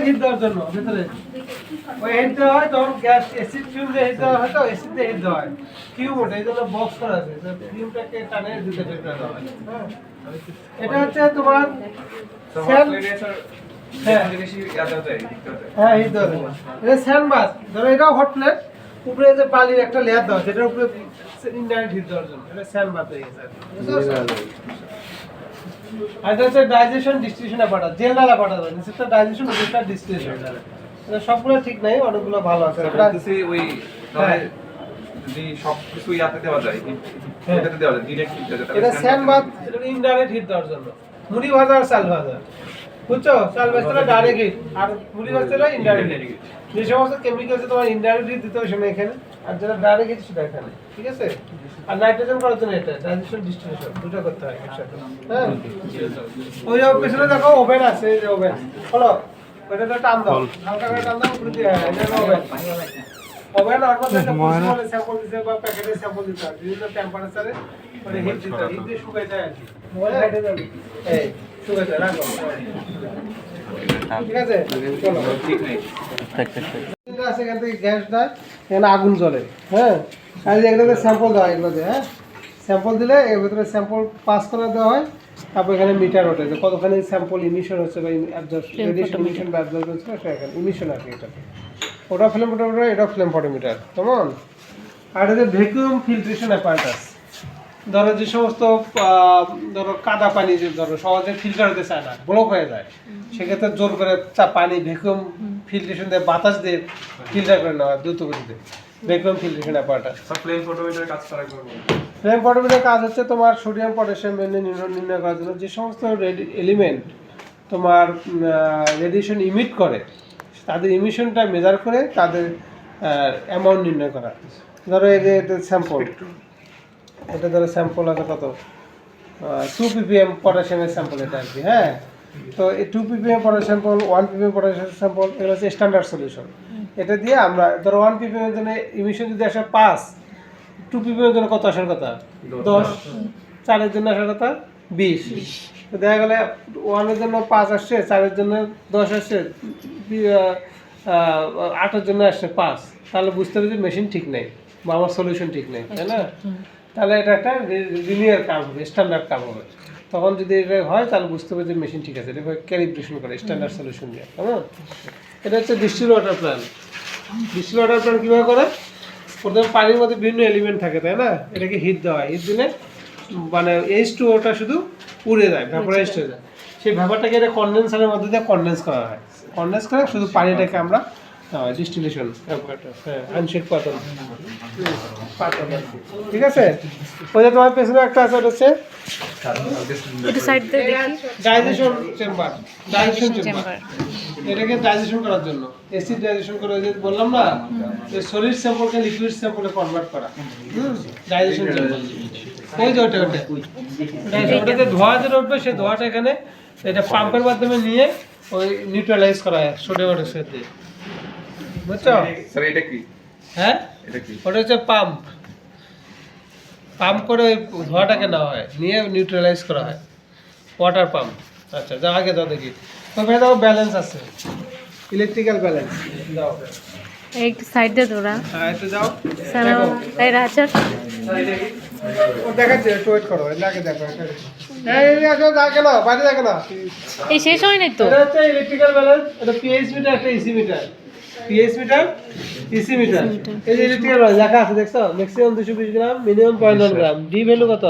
Hit দেওয়ার জন্য ভিতরে ওই হিট দেওয়া হয় তখন গ্যাস অ্যাসিড ফিউম দিয়ে হিট দেওয়া হয় তো অ্যাসিড দিয়ে হিট দেওয়া হয় কিউব ওটা এই জন্য বক্স করা আছে ফিউমটাকে টানে দিতে দেওয়া হয় হ্যাঁ এটা হচ্ছে তোমার হ্যাঁ হিট দেওয়া যায় এটা স্যান্ডবাথ ধরো এটাও হট প্লেট উপরে যে বালির একটা লেয়ার দেওয়া আছে এটার উপরে ইনডাইরেক্ট হিট দেওয়ার জন্য এটা স্যান্ডবাথ হয়ে গেছে আর এটা হচ্ছে digestion distillation apparatus general apparatus নিচেরটা ডাইজেশন উপরেরটা ডিস্টিলেশন এটা সবগুলো ঠিক নাই অনেকগুলো ভালো আছে এটা ওই যদি সব কিছু ইয়াতে দেওয়া যায় এটাতে দেওয়া যায় ডিরেক্ট হিট দেওয়া যায় এটা স্যান্ডবাথ এটা ইনডাইরেক্ট হিট দেওয়ার জন্য মুড়ি ভাজা আর চাল ভাজা বুঝছো চাল ভাজা ডাইরেক্ট হিট আর মুড়ি ভাজা ইনডাইরেক্ট হিট যে সমস্ত কেমিক্যাল আছে তোমার ইনডাইরেক্ট হিট দিতে হবে এখানে আর যেটা ডাইরেক্ট হিট সেটা এখানে ঠিক আছে আর নাইট্রোজেন করার জন্য এটা ডাইজেশন ডিস্টিলেশন দুটো করতে হয় একসাথে হ্যাঁ ওই যে পেছনে দেখো ওভেন আছে এই যে ওভেন হলো ওটা তো টান দাও হালকা করে টান দাও পুরো দিয়ে এটা ওভেন ওভেন আর মধ্যে একটা পুরো স্যাম্পল দিতে বা প্যাকেটে স্যাম্পল দিতে হয় বিভিন্ন টেম্পারেচারে মানে হিট দিতে হয় হিট দিয়ে শুকায় যায় আর কি মোবাইল হাইটে যাবে এই শুকায় যায় রাখো ঠিক আছে চলো ঠিক নেই এটা আছে এখান থেকে গ্যাস দেয় এখানে আগুন জ্বলে হ্যাঁ আর এগুলোতে স্যাম্পল দেওয়া হয় এগুলোতে হ্যাঁ স্যাম্পল দিলে এর ভিতরে স্যাম্পল পাস করে দেওয়া হয় তারপর এখানে মিটার ওঠে যে কতখানি স্যাম্পল ইমিশন হচ্ছে বা রেডিয়েশন ইমিশন বা অ্যাবজর্ব হচ্ছে সেটা এখানে ইমিশন আর কি এটা ওটা ফ্লেম ফটোমিটার এটা ফ্লেম ফটোমিটার কেমন আর এটা ভ্যাকুয়াম ফিল্ট্রেশন অ্যাপারেটাস ধরো যে সমস্ত ধরো কাদা পানি যে ধরো সহজে ফিল্টার হতে চায় না ব্লক হয়ে যায় সেক্ষেত্রে জোর করে পানি ভ্যাকুয়াম ফিল্ট্রেশন দিয়ে বাতাস দিয়ে ফিল্টার করে নেওয়া হয় দ্রুত গতিতে vacuum filtration apparatus flame photometer কাজ করা করব ফ্লেম ফটোমিটার কাজ হচ্ছে তোমার সোডিয়াম পটাশিয়াম নির্ণয় করার জন্য যে সমস্ত এলিমেন্ট তোমার রেডিয়েশন ইমিট করে তাদের ইমিশনটা মেজার করে তাদের অ্যামাউন্ট নির্ণয় করা ধরো এই যে স্যাম্পল এটা ধরো স্যাম্পল আছে কত 2 ppm পটাশিয়ামের স্যাম্পল এটা আর কি হ্যাঁ তো এই 2 ppm potassium sample 1 ppm potassium sample এগুলো হচ্ছে স্ট্যান্ডার্ড সলিউশন এটা দিয়ে আমরা ধরো 1 ppm এর জন্য ইমিশন যদি আসে 5 2 ppm এর জন্য কত আসার কথা 10 4 এর জন্য আসার কথা 20 তো দেখা গেলে 1 এর জন্য 5 আসছে 4 এর জন্য 10 আসছে 8 এর জন্য আসছে 5 তাহলে বুঝতে হবে যে মেশিন ঠিক নেই বা আমার সলিউশন ঠিক নেই তাই না তাহলে এটা একটা লিনিয়ার কার্ভ হবে স্ট্যান্ডার্ড কার্ভ হবে তখন যদি এটা হয় তাহলে বুঝতে হবে যে মেশিন ঠিক আছে এটা ক্যালিব্রেশন করে স্ট্যান্ডার্ড সলিউশন দিয়ে কেমন এটা হচ্ছে distil water plant distil water plant কীভাবে করে প্রথমে পানির মধ্যে বিভিন্ন এলিমেন্ট থাকে তাই না এটাকে হিট দেওয়া হয় হিট দিলে মানে H2ওটা শুধু উড়ে যায় ভ্যাপোরাইজড হয়ে যায় সেই ভ্যাপারটাকে এটা কনডেন্সারের মধ্যে দিয়ে কনডেন্স করা হয় কনডেন্স করে শুধু পানিটাকে আমরা ডিস্টিলেশন হ্যাঁ আনশেড পাতন ঠিক আছে ওই যে তোমার পেছনে একটা আছে ওটা হচ্ছে একটু সাইড দিয়ে দেখি ডাইজেশন চেম্বার এটাকে ডাইজেশন করার জন্য অ্যাসিড ডাইজেশন করে যে বললাম না যে সলিড স্যাম্পলকে লিকুইড স্যাম্পলে কনভার্ট করা ডাইজেশন চেম্বার ওই যে ওটাতে ধোঁয়া যেটা উঠবে সেই ধোঁয়াটা এখানে এটা পাম্পের মাধ্যমে নিয়ে ওই নিউট্রালাইজ করা হয় সোডিয়াম অক্সাইড দিয়ে বুঝছো স্যার এটা কি হ্যাঁ এটা কি ওটা হচ্ছে পাম্প পাম্প করে ওই ধোঁয়াটাকে নেওয়া হয় নিয়ে নিউট্রালাইজ করা হয় ওয়াটার পাম্প আচ্ছা যা আগে যাও দেখি তবে দাও ব্যালেন্স আছে ইলেকট্রিক্যাল ব্যালেন্স যাও एक साइड दे दो হ্যাঁ একটু যাও चलो এই রাজার ও দেখাচ্ছে একটু ওয়েট করো লাগে দেখো এই আসো দেখো না বাইরে দেখো না এই শেষ হয় নাই তো এটা হচ্ছে ইলেকট্রিক্যাল ব্যালেন্স এটা পিএইচ মিটার একটা EC meter pH meter EC meter এই যে ইলেকট্রিক্যাল ব্যালেন্স লেখা আছে দেখছো maximum 220 gram minimum 0.1 gram D value কত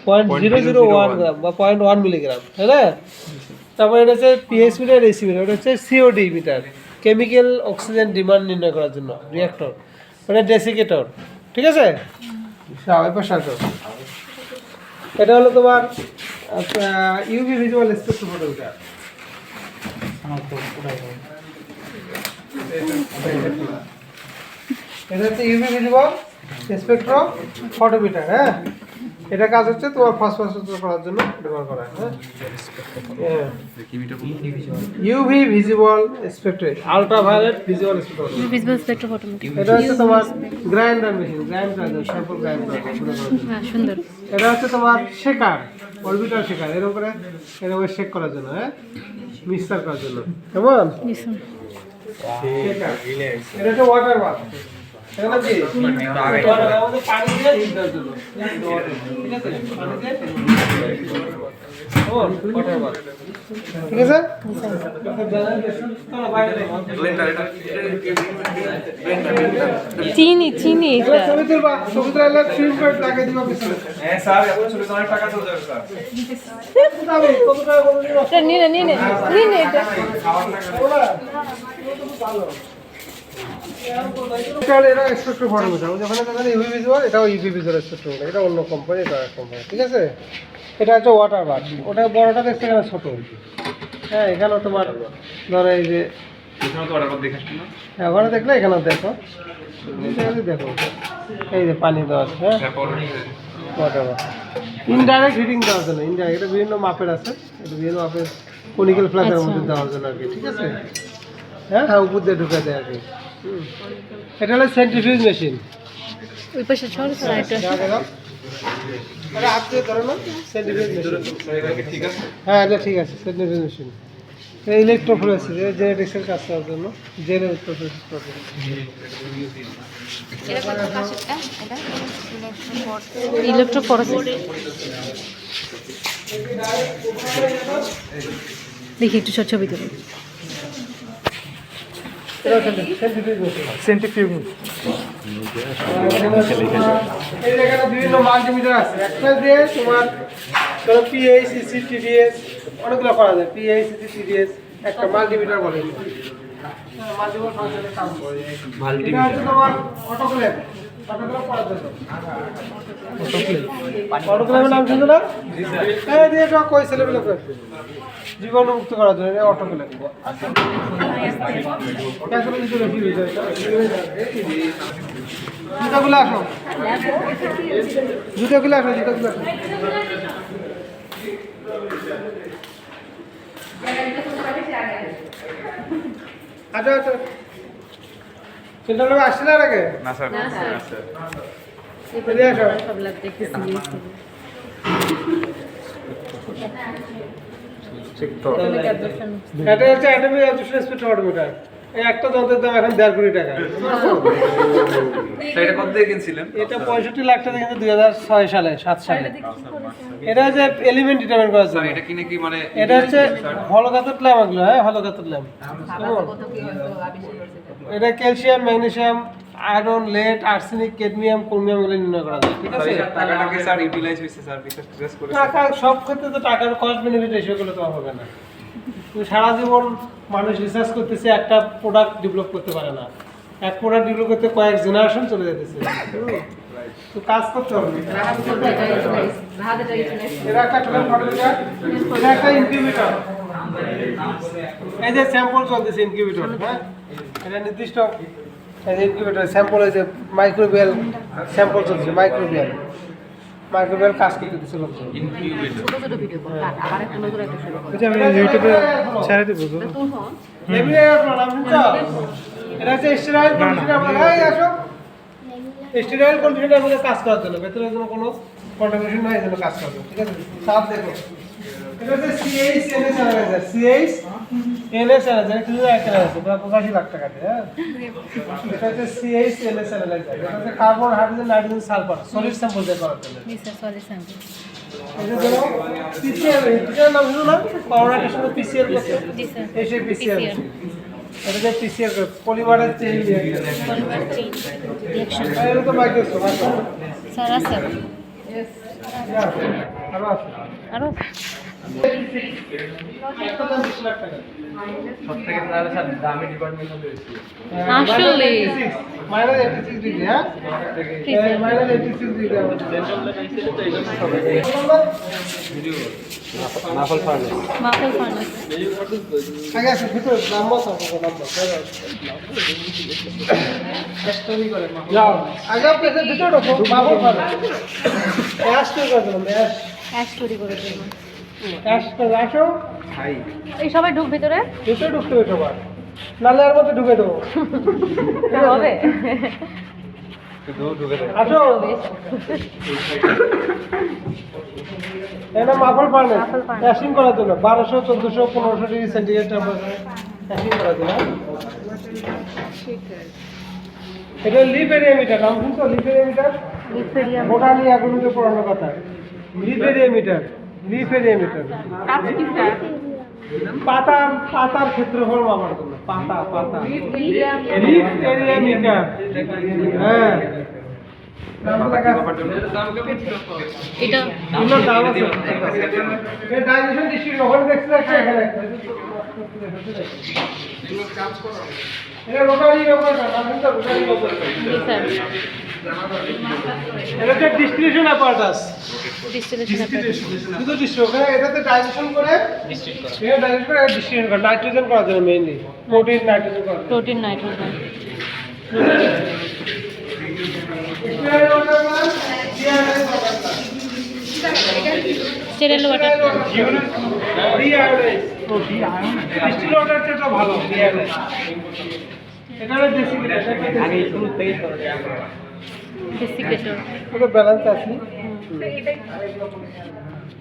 0.001 গ্রাম বা 0.1 মিলিগ্রাম তাই না তারপর এটা হচ্ছে পিএইচ মিটার এসি মিটার এটা হচ্ছে COD meter chemical oxygen demand নির্ণয় করার জন্য রিঅ্যাক্টর মানে ডেসিকেটর ঠিক আছে এটা হলো তোমার ইউভি ভিজুয়াল স্পেকট্রোমিটার এটা হচ্ছে ইউভি ভিজুয়াল স্পেকট্রোফটোমিটার হ্যাঁ এটা কাজ হচ্ছে তোমার ফসফরাস করার জন্য ব্যবহার করা হয় হ্যাঁ UV visual spectrometer ultraviolet visual spectrometer visual spectrophotometer এটা হচ্ছে তোমার গ্রাইন্ডার মেশিন গ্রাইন্ড করা যায় স্যাম্পল গ্রাইন্ড করা হ্যাঁ সুন্দর এটা হচ্ছে তোমার শেকার অরবিটাল শেখার এরকম করে শেক করার জন্য, হ্যাঁ, মিক্সার করার জন্য, কেমন? দিছেন। এটা হচ্ছে ওয়াটার বাথ। এখানে কি আমাদের পানি দিয়ে হিট দেওয়ার জন্য, ঠিক আছে? পানি দিয়ে ওয়াটার বাথ, ঠিক আছে? চিনি চিনি এগুলো এটা। ছবি তুলবা, ছবি তুলে সুইম করে লাগিয়ে দিবা পিছনে। হ্যাঁ স্যার, এখন ছোট অনেক টাকা চলে যাবে স্যার। কত টাকা বলে দিবা? এটা নিয়ে নে এটা। খাওয়ার টাকা এটা স্পেক্ট্রাম ফটোমিটার, যখন দেখেন ইউভি ভিজুয়াল, এটাও ইউভি ভিজুয়াল স্পেক্ট্রোমিটার, এটা অন্য কোম্পানি, এটা এক কোম্পানি, ঠিক আছে? এটা হচ্ছে ওয়াটার বাথ, ওটা বড়টা দেখতে গেলে ছোট, হ্যাঁ, এখানেও তোমার ধরো এই যে, এখানে তো অর্ডার দেখে আসছি না। হ্যাঁ, ওখানে দেখলে এখানেও দেখো, দেখো এই যে পানি দেওয়া আছে, হ্যাঁ, তারপর ওয়াটার বাথ। ইনডাইরেক্ট হিটিং দেওয়ার জন্য, ইনডাইরেক্ট, এটা বিভিন্ন মাপের আছে, এটা বিভিন্ন মাপের কনিক্যাল ফ্লাসের মধ্যে দেওয়ার জন্য আর কি, ঠিক আছে? হ্যাঁ হ্যাঁ, উপর দিয়ে ঢুকে দেয় আর কি। এটা হলো সেন্ট্রিফিউজ মেশিন। ওই পাশে ছড় সাইডটা। আরে হাত দিয়ে ধরো না, সেন্ট্রিফিউজ মেশিন। ঠিক আছে। হ্যাঁ, এটা ঠিক আছে, সেন্ট্রিফিউজ মেশিন। এটা ইলেকট্রোফোরেসিস, জেনেটিক্সের কাজ করার জন্য, জেনে ইলেকট্রোফোরেসিস করার জন্য। ইলেকট্রোফোরেসিস। দেখি একটু ছবি তুলি। এটা সেন্ট্রিফিউজ মেশিন। সেন্ট্রিফিউজ। এই জায়গাটা বিভিন্ন মাল্টিমিটার আছে, একটা দিয়ে তোমার ধরো পিএইচ, সিসি, টিডিএস অনেকগুলো করা যায়, পিএইচ, সিসি, টিডিএস একটা মাল্টিমিটার বলে। মাল্টিপল ফাংশনের কাজ করে। এটা হচ্ছে তোমার অটোক্লেভ, অটোক্লেভ করার জন্য। অটোক্লেভের নাম শুনছো না? এই দিয়ে এটা কই ছেলেগুলো করে জীবাণুমুক্ত করার জন্য, এটা অটোক্লেভ। ক্যাসেলে কিছু বেশি হয়ে যায়। জুতাগুলো আসো, জুতাগুলো আসো, জুতাগুলো আসো। আচ্ছা আচ্ছা, চিন্তা করবে আসছে না আগে? না স্যার। এদিকে আসো। এটা হচ্ছে অ্যাটমিক অ্যাবজর্পশন স্পেক্ট্রোমিটার। এই একটা যন্ত্রের দাম এখন 1.5 কোটি টাকা। এটা কত দিয়ে কিনছিলেন? এটা 65 লাখ টাকা কিন্তু 2006 সালে 7 সালে। এটা হচ্ছে এলিমেন্ট ডিটারমাইন করার স্যার জন্য। এটা কিনে কি মানে এটা হচ্ছে হলোকাথোড ল্যাম্প, এগুলো, হ্যাঁ, হলোকাথোড ল্যাম্প। এটা calcium, magnesium, iron, lead, arsenic, cadmium, chromium এগুলো নির্ণয় করা যায়, ঠিক আছে? টাকাটা কি স্যার ইউটিলাইজ হইছে স্যার রিসার্চ করে? টাকা সব ক্ষেত্রে তো টাকার কস্ট বেনিফিট রেশিওগুলো তো হবে না। তুমি সারা জীবন মানুষ রিসার্চ করতেছে, একটা প্রোডাক্ট ডেভেলপ করতে পারে না। এক প্রোডাক্ট ডেভেলপ করতে কয়েক জেনারেশন চলে যেতেছে। তো কাজ করতে হবে। এটা একটা ক্লাম ফটোমিটার, এটা একটা ইনকিউবেটর। এই যে স্যাম্পল চলতেছে ইনকিউবেটর, হ্যাঁ, এটা নির্দিষ্ট এই যে ইনকিউবেটর স্যাম্পল, এই যে মাইক্রোবিয়াল স্যাম্পল চলছে, মাইক্রোবিয়াল কাজ করতে দিচ্ছে লোকজন। এটা হচ্ছে স্টেরাইল কন্ডিশনের মধ্যে কাজ করার জন্য, ভেতরে কোনো কন্টামিনেশন নাই, এই জন্য কাজ করবে, ঠিক আছে? সাপ দেখো, এটা হচ্ছে CH NS analyser, CH NS analyser, কিছু একটা আছে প্রায় 85 লাখ টাকা দিয়ে, হ্যাঁ। এটা হচ্ছে সিএইচ এনএস অ্যানালাইজার, এটা হচ্ছে carbon, hydrogen, nitrogen, sulphur solid sample দিয়ে করার জন্য। এটা যেন পিসিআর, এটার নাম শুনো না, করোনার সময় পিসিআর করতে, এই সেই পিসিআর। এটা যে পিসিআর পলিমারের চেইন রিঅ্যাকশন, এটা তো মাইক্রোস্কোপ আছে স্যার আছে আরো আছে। আরো একটা দাম 20 লাখ টাকা। সবথেকে তাহলে স্যার দামি ডিপার্টমেন্ট হলো এসি। আসলে মাইনাস 86 ডিগ্রি, হ্যাঁ, minus 86 degree muffle furnace. Muffle furnace. আগে আসো ভিতরে নাম্বার সব নাম্বার যাও আগে আপনি ভিতরে ঢোকো, বাবু পাবে অ্যাশ তো করে দিলাম, অ্যাশ তৈরি করে দেব। অ্যাশ করে আসো, হাই। এই সবাই ঢুক ভিতরে ভিতরে ঢুকতে হবে সবার, নালে আর মধ্যে ঢুকে দেবো। হবে। শুধু ঢুকে দেয়। আসো এটা মাফল ফার্নেস মাফল ফার্নেস। অ্যাশিং করার জন্য 1200 1400 1500 ডিগ্রি সেন্টিগ্রেড টেম্পারেচার অ্যাশিং করার জন্য। এটা লিপ এরিয়া মিটার, নাম শুনছো লিপ এরিয়া মিটার? লিপেরিয়া ওটা নিয়ে এখন পুরানো কথা। Leaf area meter, leaf area meter কাজ কি স্যার? পাতার ক্ষেত্রফল মাপার জন্য। পাতা লিপ এরিয়া মিটার। হ্যাঁ এটা এগুলোর দাম আছে। এর ডাইমেনশন ডিস্ট্রিবিউশন ওখানে দেখছো একটা এখানে একটা। এটা রোটারি অপারেটর, নাম শুনছো রোটারি অপারেটর? জি স্যার, এটা হচ্ছে ডিস্ট্রিবিউশন অ্যাপারেটাস। ডিস্টিলেশন শুধু ডিস্ট্রিবিউশন, এটাতে ডাইজেশন করে এটা ডাইজেশন করে ডিস্ট্রিবিউশন করে নাইট্রোজেন করার জন্য মেইনলি, প্রোটিন নাইট্রোজেন করার জন্য। Protein nitrogen sterile water distil water চেয়ে তো ভালো ডিআরএস। এটা হলো ডেসিকেটার, আগে শুরু থেকে ডেসিকেটর পুরো ব্যালেন্স আছে।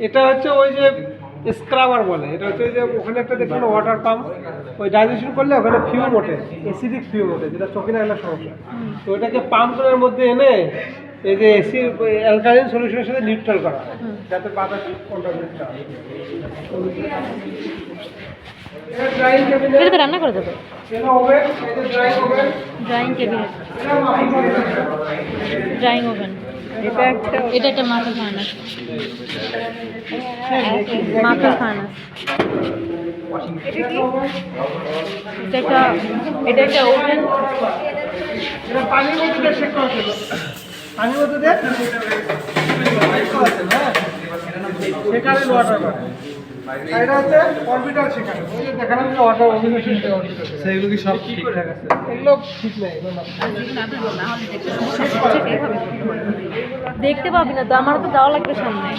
এটা হচ্ছে ওই যে স্ক্রাবার বলে, এটা হচ্ছে ওই যে ওখানে একটা দেখবেন ওয়াটার পাম্প, ওই ডাইজেশন করলে ওখানে ফিউম ওঠে, অ্যাসিডিক ফিউম ওঠে, যেটা চোখে না একটা সমস্যা। তো ওটাকে পাম্পের মধ্যে এনে এই যে অ্যাসিড অ্যালকালাইন সলিউশনের সাথে নিউট্রাল করা হয়, যাতে বাতাস কন্টামিনেট না হয়। এটা ড্রাইং ক্যাবিনেট, এটাতে রান্না করা যাবে। এটা ওভেন, এটা ড্রাইং ওভেন, ড্রাইং ক্যাবিনেট, এটা মাফিন কন্টেনার। ড্রাইং ওভেন, এটা একটা মাফল ফার্নাস, মাফল ফার্নাস, এটা একটা ওভেন, এটা পানির মধ্যে দিয়ে শেক করা ছিল, পানির মধ্যে দিয়ে সেখানে ওয়াটার করে। আর এটা হচ্ছে অরবিটাল সেখানে, ওই যে দেখালাম যে ওয়াটার অরবিটাল সেগুলো কি সব ঠিক ঠাক আছে? এগুলো ঠিক নেই, এগুলো না। দেখতে পাবি না তো, আমারও তো যাওয়া লাগবে সামনে।